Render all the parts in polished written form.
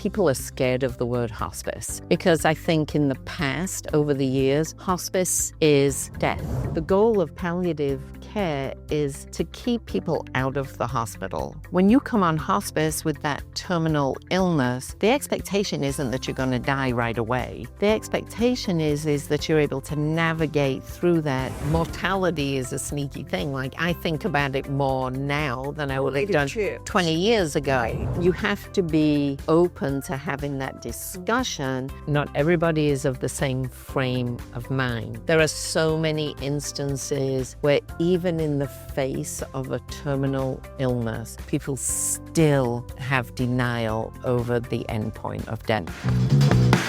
people are scared of the word hospice because I think in the past, over the years, hospice is death. The goal of palliative care is to keep people out of the hospital. When you come on hospice with that terminal illness, the expectation isn't that you're going to die right away. The expectation is that you're able to navigate through that. Mortality is a sneaky thing. Like, I think about it more now than I would have done 20 years ago. Right. You have to be open to having that discussion. Not everybody is of the same frame of mind. There are so many instances where even in the face of a terminal illness, people still have denial over the end point of death.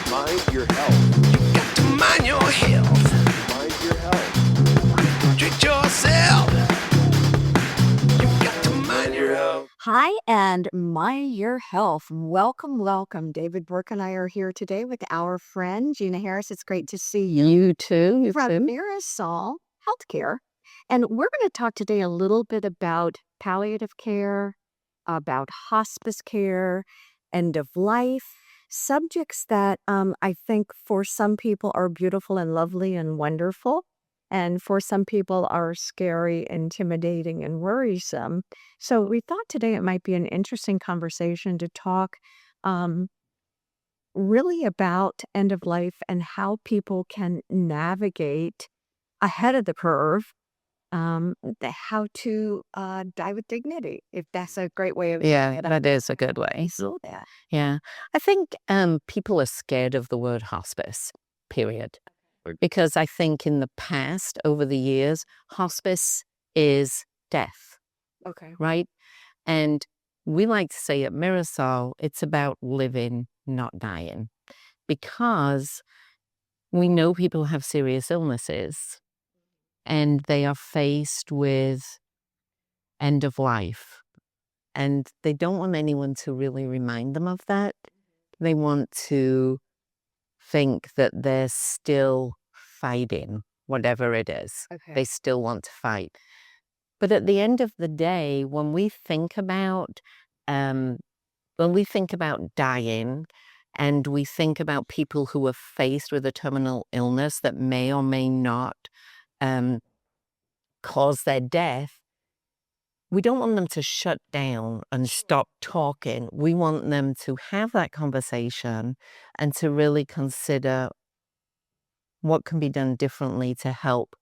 Mind your health. You got to mind your health. Mind your health. Treat yourself. You got to mind your health. Hi, and Mind Your Health. Welcome, welcome. David Burke and I are here today with our friend, Gina Harris. It's great to see you. You too. From Ramirez Saul Healthcare. And we're going to talk today a little bit about palliative care, about hospice care, end of life, subjects that I think for some people are beautiful and lovely and wonderful, and for some people are scary, intimidating, and worrisome. So we thought today it might be an interesting conversation to talk really about end of life and how people can navigate ahead of the curve, how to die with dignity, if that's a great way of Yeah, that is a good way. so that. Yeah. I think people are scared of the word hospice, period. Because I think in the past, over the years, hospice is death, Okay. right? And we like to say at Mirasol, it's about living, not dying. Because we know people have serious illnesses and they are faced with end of life. And they don't want anyone to really remind them of that. They want to think that they're still fighting, whatever it is. Okay. They still want to fight. But at the end of the day, when we think about dying, and we think about people who are faced with a terminal illness that may or may not cause their death, we don't want them to shut down and stop talking. We want them to have that conversation and to really consider what can be done differently to help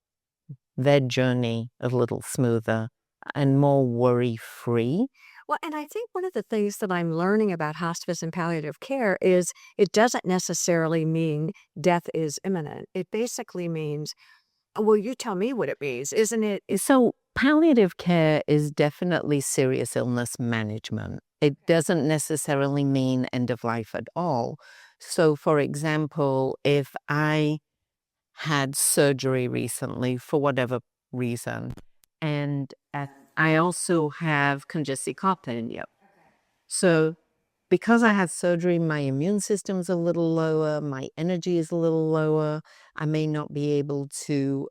their journey a little smoother and more worry-free. Well, and I think one of the things that I'm learning about hospice and palliative care is it doesn't necessarily mean death is imminent. It basically means, well, you tell me what it means, isn't it? So palliative care is definitely serious illness management. It doesn't necessarily mean end of life at all. So, for example, if I had surgery recently for whatever reason, and I also have congestive heart failure. So because I had surgery, my immune system's a little lower, my energy is a little lower, I may not be able to,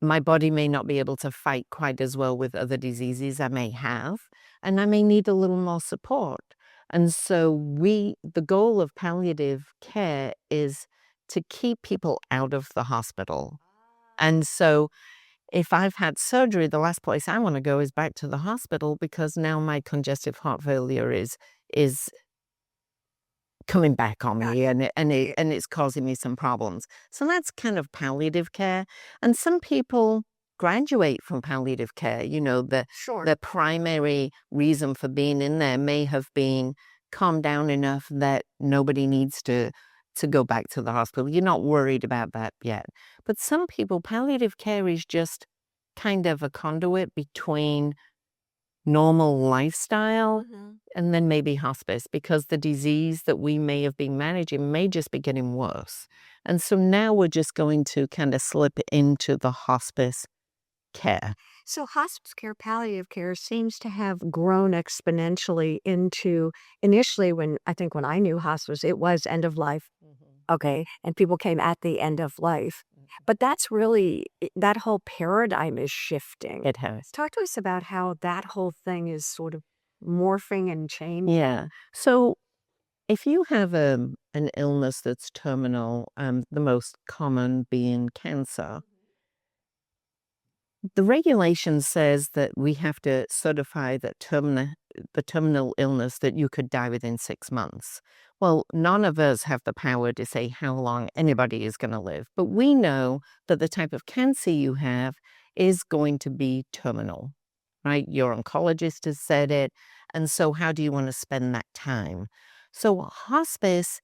my body may not be able to fight quite as well with other diseases I may have, and I may need a little more support. And so the goal of palliative care is to keep people out of the hospital. And so if I've had surgery, the last place I want to go is back to the hospital because now my congestive heart failure is coming back on me and it's causing me some problems. So that's kind of palliative care. And some people graduate from palliative care. You know, the primary reason for being in there may have been calm down enough that nobody needs to go back to the hospital. You're not worried about that yet. But some people, palliative care is just kind of a conduit between normal lifestyle and then maybe hospice, because the disease that we may have been managing may just be getting worse. And so now we're just going to kind of slip into the hospice care. So hospice care, palliative care seems to have grown exponentially into initially when I knew hospice, it was end of life. Okay. And people came at the end of life. But that's really, that whole paradigm is shifting. It has. Talk to us about how that whole thing is sort of morphing and changing. Yeah. So if you have an illness that's terminal, the most common being cancer, the regulation says that we have to certify that the terminal illness that you could die within 6 months. Well, none of us have the power to say how long anybody is going to live, but we know that the type of cancer you have is going to be terminal, right? Your oncologist has said it. And so, how do you want to spend that time? So, hospice,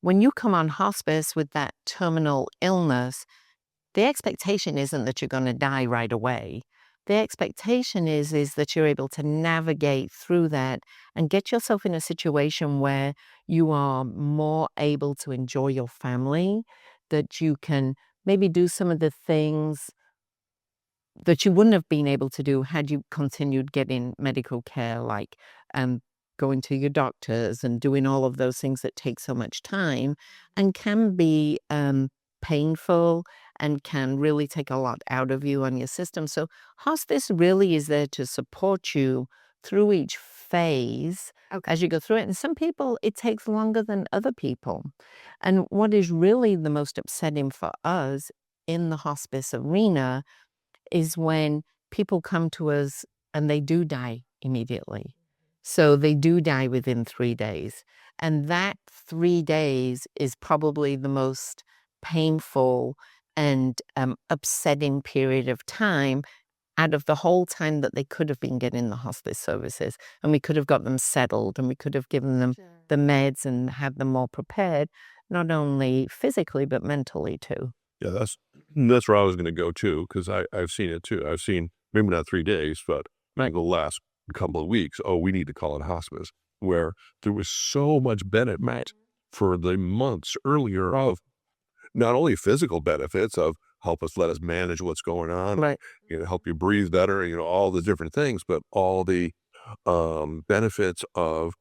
when you come on hospice with that terminal illness, the expectation isn't that you're going to die right away. The expectation is that you're able to navigate through that and get yourself in a situation where you are more able to enjoy your family, that you can maybe do some of the things that you wouldn't have been able to do had you continued getting medical care, like going to your doctors and doing all of those things that take so much time and can be painful and can really take a lot out of you and your system. So hospice really is there to support you through each phase Okay. as you go through it. And some people, it takes longer than other people. And what is really the most upsetting for us in the hospice arena is when people come to us and they do die immediately. So they do die within 3 days. And that 3 days is probably the most painful and upsetting period of time out of the whole time that they could have been getting the hospice services. And we could have got them settled and we could have given them the meds and had them more prepared, not only physically, but mentally too. Yeah, that's where I was going to go too, because I've seen it too. I've seen maybe not 3 days, but Right. the last couple of weeks. Oh, we need to call it hospice, where there was so much benefit for the months earlier of not only physical benefits of let us manage what's going on, Right. help you breathe better, all the different things, but all the benefits of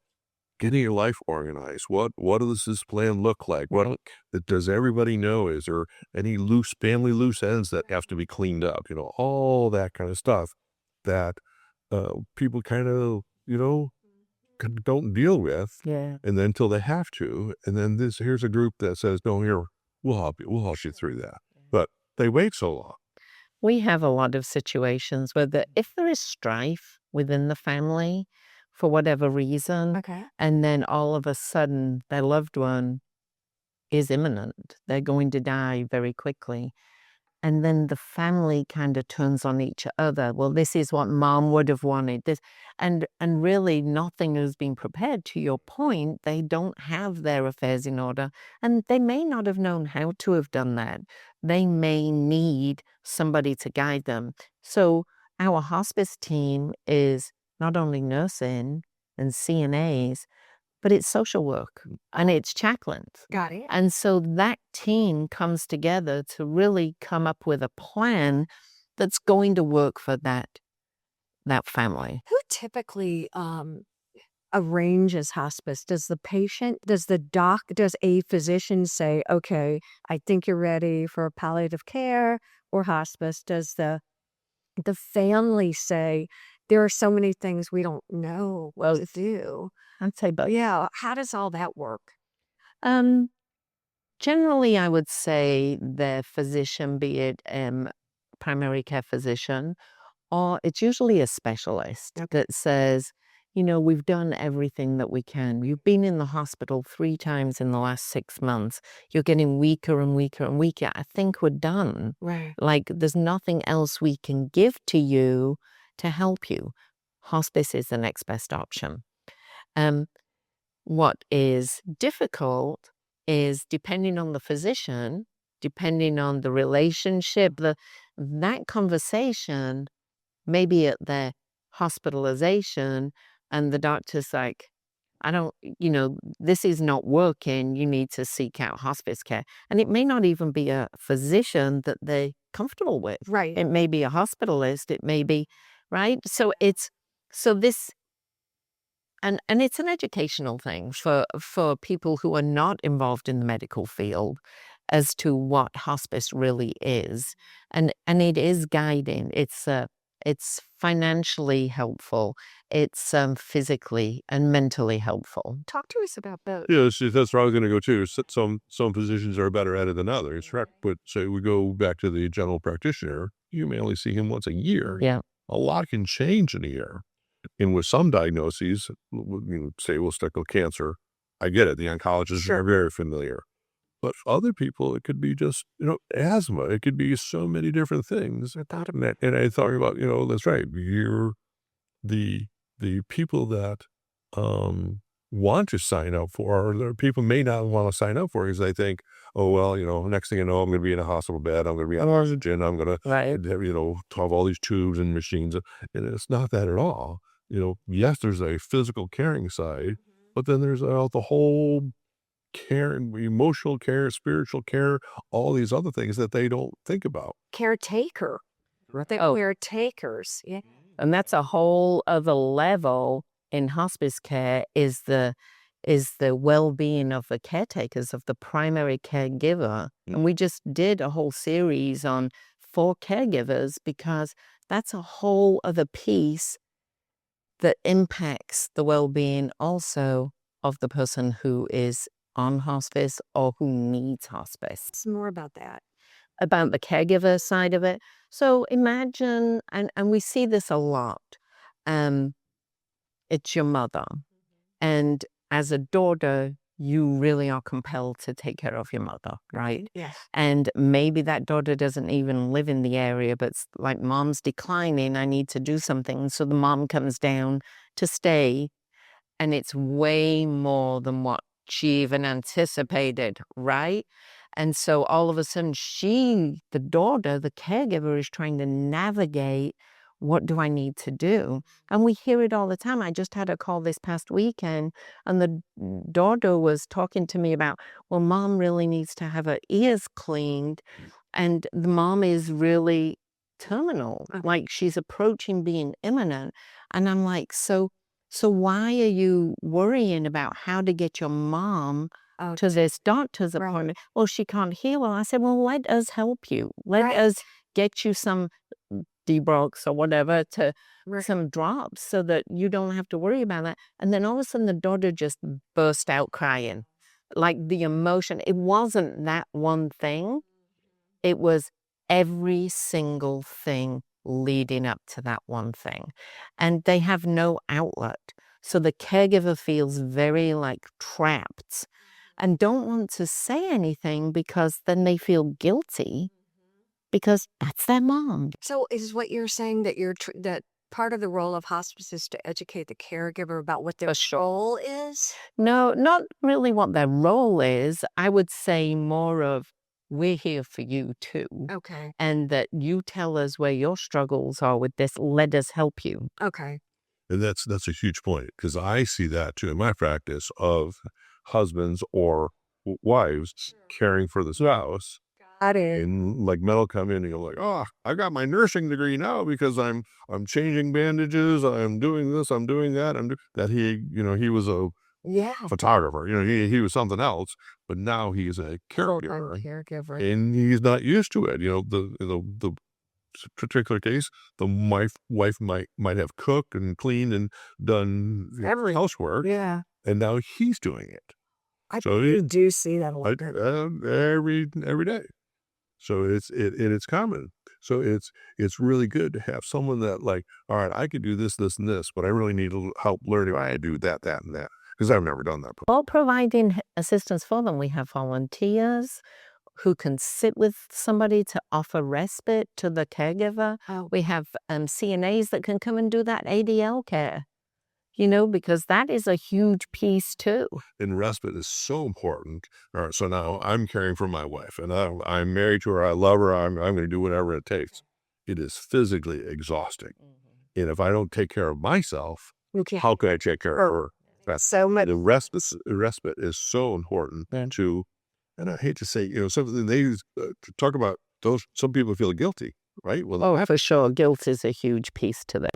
getting your life organized. What does this plan look like? What does everybody know? Is there any family loose ends that have to be cleaned up? All that kind of stuff that people kind of, don't deal with. Yeah. And then until they have to. And then here's a group that says, no, here, we'll help you. We'll help you through that. But they wait so long. We have a lot of situations where if there is strife within the family for whatever reason, Okay. and then all of a sudden their loved one is imminent, they're going to die very quickly. And then the family kind of turns on each other. Well, this is what mom would have wanted. This, and really nothing has been prepared. To your point, they don't have their affairs in order, and they may not have known how to have done that. They may need somebody to guide them. So our hospice team is not only nursing and CNAs, but it's social work and it's chaplains. Got it. And so that team comes together to really come up with a plan that's going to work for that family. Who typically arranges hospice? Does the patient, does a physician say, okay, I think you're ready for palliative care or hospice? Does the family say, there are so many things we don't know what to do? I'd say both. Yeah. How does all that work? Generally, I would say the physician, be it primary care physician, or it's usually a specialist that says, we've done everything that we can. You've been in the hospital 3 times in the last 6 months. You're getting weaker and weaker and weaker. I think we're done. Right. Like, there's nothing else we can give to you to help you. Hospice is the next best option. What is difficult is, depending on the physician, depending on the relationship, that conversation may be at the hospitalization, and the doctor's like, this is not working. You need to seek out hospice care. And it may not even be a physician that they're comfortable with. Right. It may be a hospitalist. It may be, right? So this, and it's an educational thing for people who are not involved in the medical field as to what hospice really is. And it is guiding. It's It's financially helpful. It's physically and mentally helpful. Talk to us about both. Yeah, that's where I was going to go too. Some physicians are better at it than others, correct? But say we go back to the general practitioner, you may only see him once a year. Yeah. A lot can change in a year. And with some diagnoses, say we'll stick with cancer, I get it. The oncologists Sure. are very familiar. But for other people, it could be just, asthma. It could be so many different things. And I thought about, that's right. You're the people that want to sign up for, or people may not want to sign up for because they think, oh, well, next thing you know, I'm going to be in a hospital bed. I'm going to be on oxygen. I'm going to, Right. have all these tubes and machines. And it's not that at all. Yes, there's a physical caring side, but then there's the whole care and emotional care, spiritual care, all these other things that they don't think about. Caretaker. The Oh. caretakers. Yeah. And that's a whole other level in hospice care is the well-being of the caretakers, of the primary caregiver. And we just did a whole series for caregivers because that's a whole other piece that impacts the well-being also of the person who is on hospice or who needs hospice. Some more about that. About the caregiver side of it. So imagine, and we see this a lot, it's your mother. And as a daughter, you really are compelled to take care of your mother, right? Yes. And maybe that daughter doesn't even live in the area, but it's like mom's declining, I need to do something. So the mom comes down to stay, and it's way more than what she even anticipated, right? And so all of a sudden the daughter, the caregiver, is trying to navigate, what do I need to do? And we hear it all the time. I just had a call this past weekend, and the daughter was talking to me about, well, mom really needs to have her ears cleaned, and the mom is really terminal, like she's approaching being imminent. And I'm like, so why are you worrying about how to get your mom to this doctor's appointment? Well, she can't hear well. I said, well, let us help you. Let us get you some Debrox or whatever some drops so that you don't have to worry about that. And then all of a sudden the daughter just burst out crying. Like the emotion, it wasn't that one thing. It was every single thing leading up to that one thing. And they have no outlet. So the caregiver feels very trapped and don't want to say anything because then they feel guilty because that's their mom. So is what you're saying that that part of the role of hospice is to educate the caregiver about what their role is? No, not really what their role is. I would say more of, we're here for you too. Okay. And that you tell us where your struggles are with this. Let us help you. Okay. And that's a huge point because I see that too in my practice of husbands or wives caring for the spouse. Got it. And men will come in and you're like, oh, I got my nursing degree now because I'm changing bandages, I'm doing this, I'm doing that. That he was a photographer, he was something else, but now he's a caregiver, and he's not used to it. The particular case, the wife might have cooked and cleaned and done housework, and now he's doing it. I do see that a lot. Every day. So it's common. So it's really good to have someone that all right, I could do this, this, and this, but I really need help learning how to do that, and that, because I've never done that before. While providing assistance for them, we have volunteers who can sit with somebody to offer respite to the caregiver. We have CNAs that can come and do that ADL care. Because that is a huge piece too. And respite is so important. All right, so now I'm caring for my wife, and I'm married to her. I love her. I'm going to do whatever it takes. It is physically exhausting. And if I don't take care of myself, how can I take care of her? So much. The respite is so important to, and I hate to say, something they use to talk about those. Some people feel guilty, right? Well, for sure, guilt is a huge piece to that.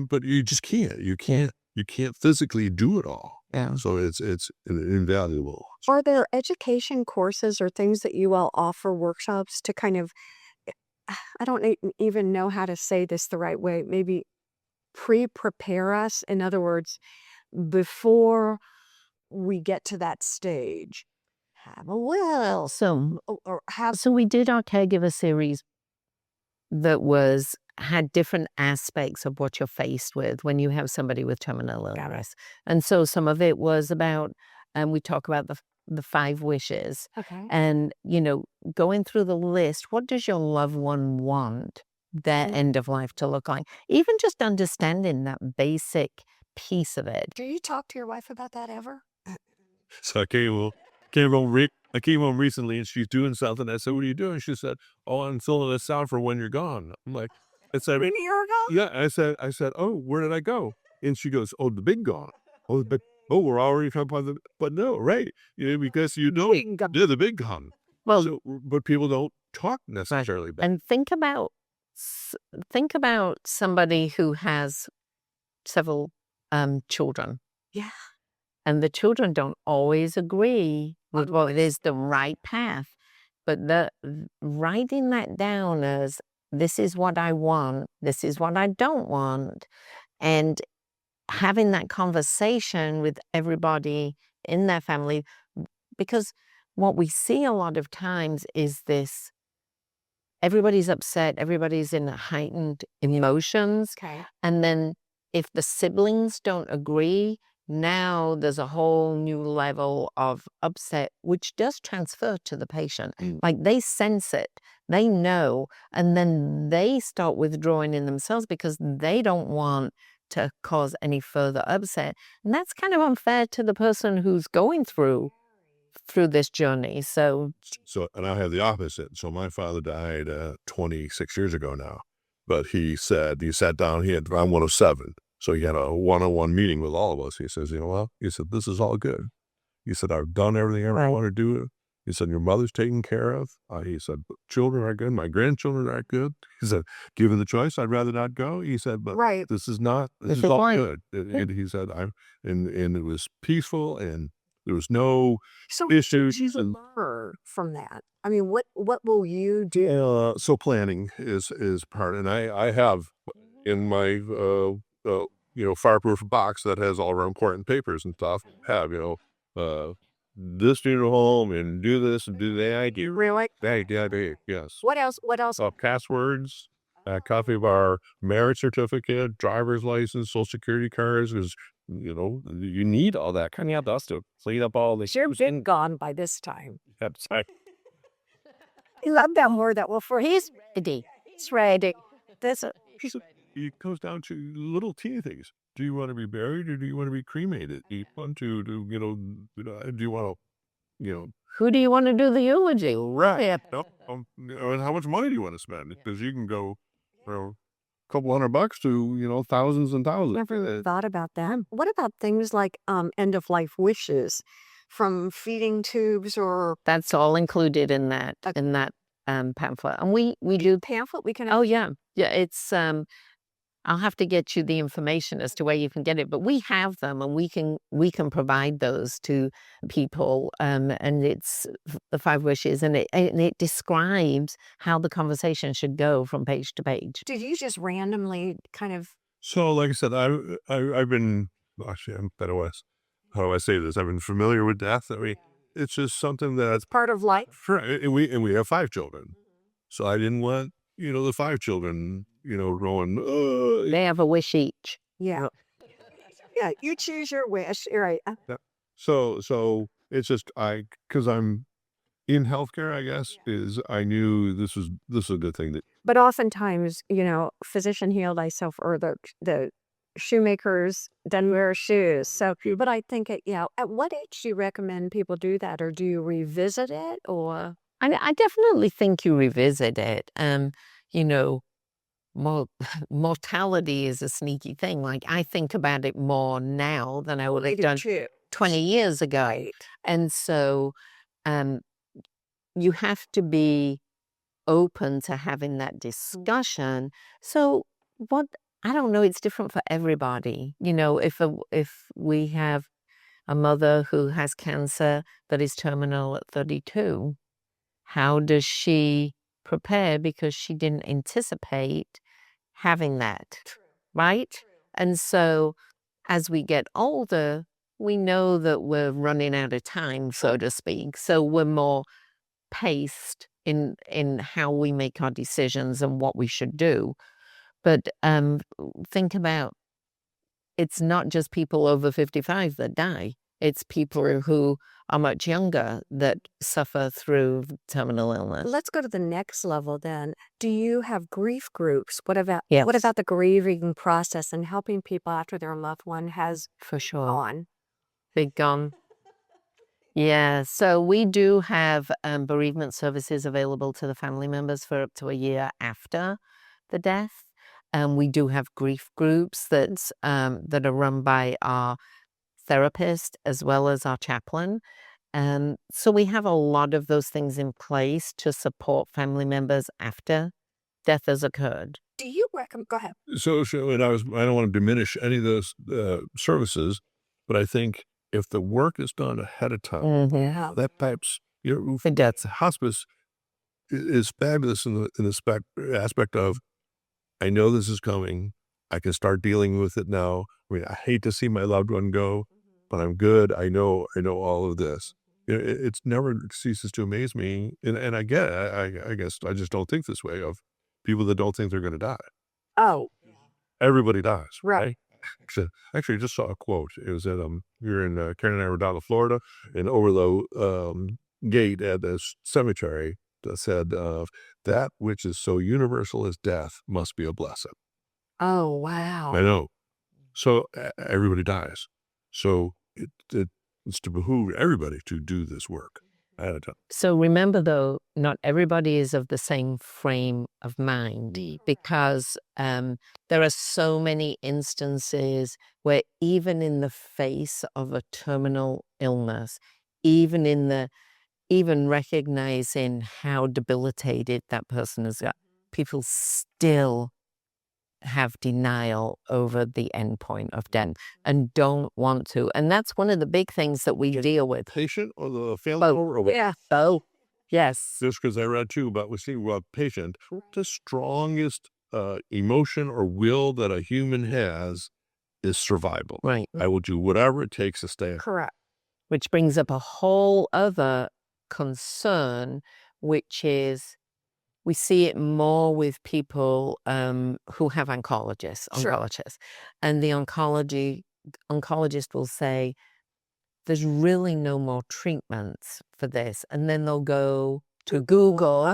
But you just can't. You can't physically do it all. Yeah. So it's invaluable. Are there education courses or things that you all offer workshops to kind of I don't even know how to say this the right way. Maybe prepare us. In other words, before we get to that stage, have a will. Or have. So we did our caregiver series that had different aspects of what you're faced with when you have somebody with terminal illness. And so some of it was about, we talk about the 5 wishes. Okay. And, going through the list, what does your loved one want their end of life to look like? Even just understanding that basic piece of it. Do you talk to your wife about that ever? So I came home recently and she's doing something. I said, "What are you doing?" She said, "Oh, I'm filling this out for when you're gone." I'm like, I said, A year ago? "Yeah." I said, "Oh, where did I go?" And she goes, "Oh, the big gone. Oh, the big, oh, we're already talking about but no, right? Because Big gone. yeah, the big gone. Well, So, but people don't talk necessarily about. and think about somebody who has several children. Yeah. And the children don't always agree with what is the right path. But writing that down as this is what I want, this is what I don't want, and having that conversation with everybody in their family, because what we see a lot of times is this: everybody's upset, everybody's in heightened emotions, Okay. and then if the siblings don't agree, now there's a whole new level of upset, which does transfer to the patient. Like they sense it, they know, and then they start withdrawing in themselves because they don't want to cause any further upset. And that's kind of unfair to the person who's going through this journey. So, And I have the opposite. So my father died 26 years ago now, but he sat down. I'm 107. So he had a one-on-one meeting with all of us. He says, he said, "This is all good." He said, "I've done everything I want to do." He said, "Your mother's taken care of." He said, "Children are good. My grandchildren are good." He said, "Given the choice, I'd rather not go." He said, "But Right. this is all good." And he said, and it was peaceful and there was no So issues. you learn from that. I mean, what will you do? So planning is part, and I have in my fireproof box that has all our important papers and stuff. Have this funeral home and do this and do that. Really? Yes. What else? What else? Passwords, a copy of our marriage certificate, driver's license, social security cards, because you need all that kind of stuff to clean up all the. You're been gone by this time. That's I love that word. That well, for he's ready. He's ready. This. It goes down to little teeny things. Do you want to be buried or do you want to be cremated? Do you want to do you want to who do you want to do the eulogy? right? Yeah. And how much money do you want to spend? Because you can go, a couple $100 to thousands and thousands. Never thought about that. What about things like end of life wishes, from feeding tubes or That's all included in that pamphlet. And we do. pamphlet? We can. Oh yeah, it's I'll have to get you the information as to where you can get it, but we have them and we can provide those to people. And it's the 5 wishes, and it describes how the conversation should go from page to page. Did you just randomly kind of? So, like I said, I've been actually how do I say this? I've been familiar with death. It's just something that's Part of life. right. And we have 5 children, so I didn't want the 5 children growing. They have a wish each. Yeah. Yeah. You choose your wish. You're right. So it's just because I'm in healthcare, I guess, is I knew this was a good thing that. But oftentimes, physician heal thyself, or the shoemakers doesn't wear shoes. So, but I think at what age do you recommend people do that, or do you revisit it, or? I definitely think you revisit it. Mortality is a sneaky thing. Like I think about it more now than I would have done 20 years ago. Right. And so you have to be open to having that discussion. So I don't know, it's different for everybody. If we have a mother who has cancer that is terminal at 32, how does she prepare because she didn't anticipate having that, right? And so as we get older, we know that we're running out of time, so to speak. So we're more paced in how we make our decisions and what we should do. But think about, it's not just people over 55 that die. It's people who are much younger that suffer through terminal illness. Let's go to the next level then. Do you have grief groups? What about Yes. the grieving process and helping people after their loved one has For sure. gone? Big gone. Yeah, so we do have bereavement services available to the family members for up to a year after the death. We do have grief groups that are run by our therapist as well as our chaplain. So we have a lot of those things in place to support family members after death has occurred. Do you recommend? Go ahead. So and I don't want to diminish any of those services, but I think if the work is done ahead of time, Yeah. that perhaps It does. hospice is fabulous in the aspect of, I know this is coming. I can start dealing with it now. I mean, I hate to see my loved one go, but I'm good. I know all of this. It's never ceases to amaze me, and I get it. I guess I just don't think this way of people that don't think they're going to die. Oh, Everybody dies, Right. right? Actually, I just saw a quote. It was at we were in Karen and I were down in Florida, and over the gate at this cemetery that said, "That which is so universal as death must be a blessing." oh, wow. I know. So everybody dies. So it's to behoove everybody to do this work at a time. So remember, though, not everybody is of the same frame of mind, because there are so many instances where even in the face of a terminal illness, even recognizing how debilitated that person has got, people still have denial over the end point of death and don't want to. And that's one of the big things that we deal with. Patient or the family Both. member? Or what? Yeah. So, yes. Just because I read too about patient, the strongest emotion or will that a human has is survival. Right. I will do whatever it takes to stay. Correct. Which brings up a whole other concern, which is we see it more with people who have oncologists. Sure. And the oncologist will say, there's really no more treatments for this. And then they'll go to Google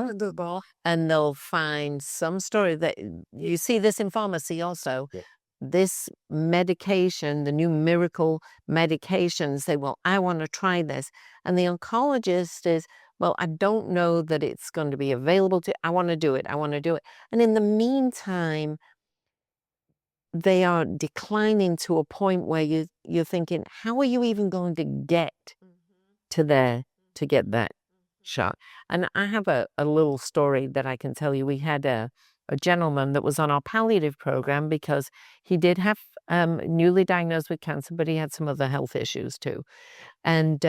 and they'll find some story that you see this in pharmacy also. Yeah. This medication, the new miracle medication, say, well, I want to try this. And the oncologist is, well, I don't know that it's going to be available I want to do it. And in the meantime, they are declining to a point where you're thinking, how are you even going to get to there to get that shot? And I have a little story that I can tell you. We had a gentleman that was on our palliative program because he did have newly diagnosed with cancer, but he had some other health issues too. And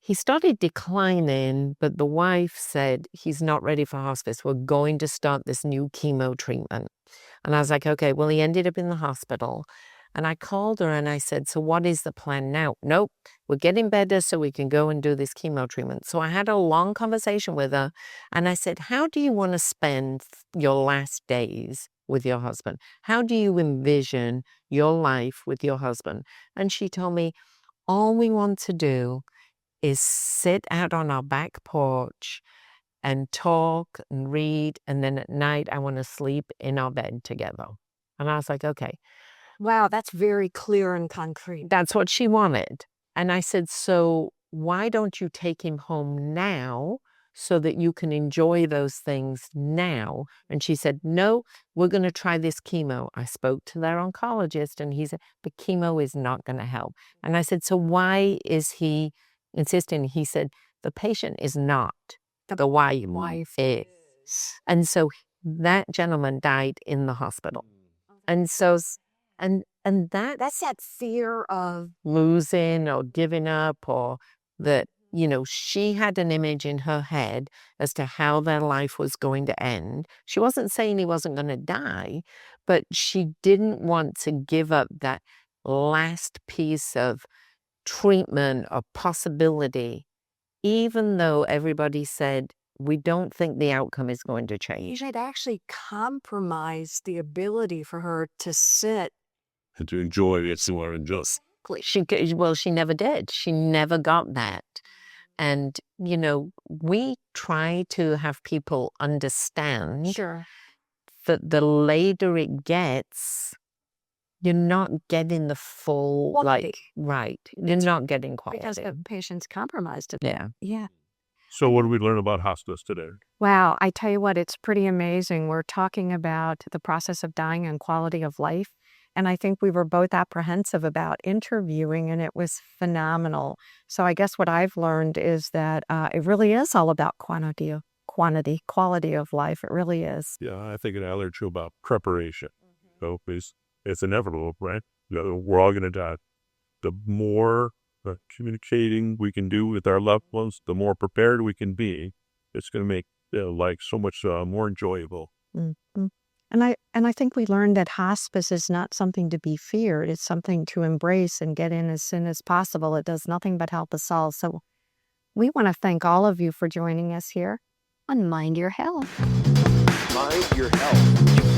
he started declining, but the wife said, he's not ready for hospice. We're going to start this new chemo treatment. And I was like, okay, well, he ended up in the hospital. And I called her and I said, so what is the plan now? Nope, we're getting better so we can go and do this chemo treatment. So I had a long conversation with her and I said, how do you want to spend your last days with your husband? How do you envision your life with your husband? And she told me, all we want to do is sit out on our back porch and talk and read. And then at night, I want to sleep in our bed together. And I was like, okay. Wow, that's very clear and concrete. That's what she wanted. And I said, so why don't you take him home now so that you can enjoy those things now? And she said, no, we're going to try this chemo. I spoke to their oncologist and he said, but chemo is not going to help. And I said, so why is he insisting? He said, the patient is not. The wife is. And so that gentleman died in the hospital. And so, and that's that fear of losing or giving up, or that She had an image in her head as to how their life was going to end. She wasn't saying he wasn't going to die, but she didn't want to give up that last piece of treatment or possibility, even though everybody said, we don't think the outcome is going to change. It actually compromised the ability for her to sit. And to enjoy it, to enjoy. She never did. She never got that. And, we try to have people understand Sure. that the later it gets, you're not getting the full, Quality. right. You're not getting quality. Because the patient's compromised. Yeah. Yeah. So what did we learn about hospice today? Wow. I tell you what, it's pretty amazing. We're talking about the process of dying and quality of life. And I think we were both apprehensive about interviewing, and it was phenomenal. So I guess what I've learned is that it really is all about quality of life. It really is. Yeah, I think I learned too about preparation. So it's inevitable, right? We're all going to die. The more communicating we can do with our loved ones, the more prepared we can be. It's going to make life so much more enjoyable. Mm-hmm. And I think we learned that hospice is not something to be feared. It's something to embrace and get in as soon as possible. It does nothing but help us all. So we want to thank all of you for joining us here on Mind Your Health. Mind your health.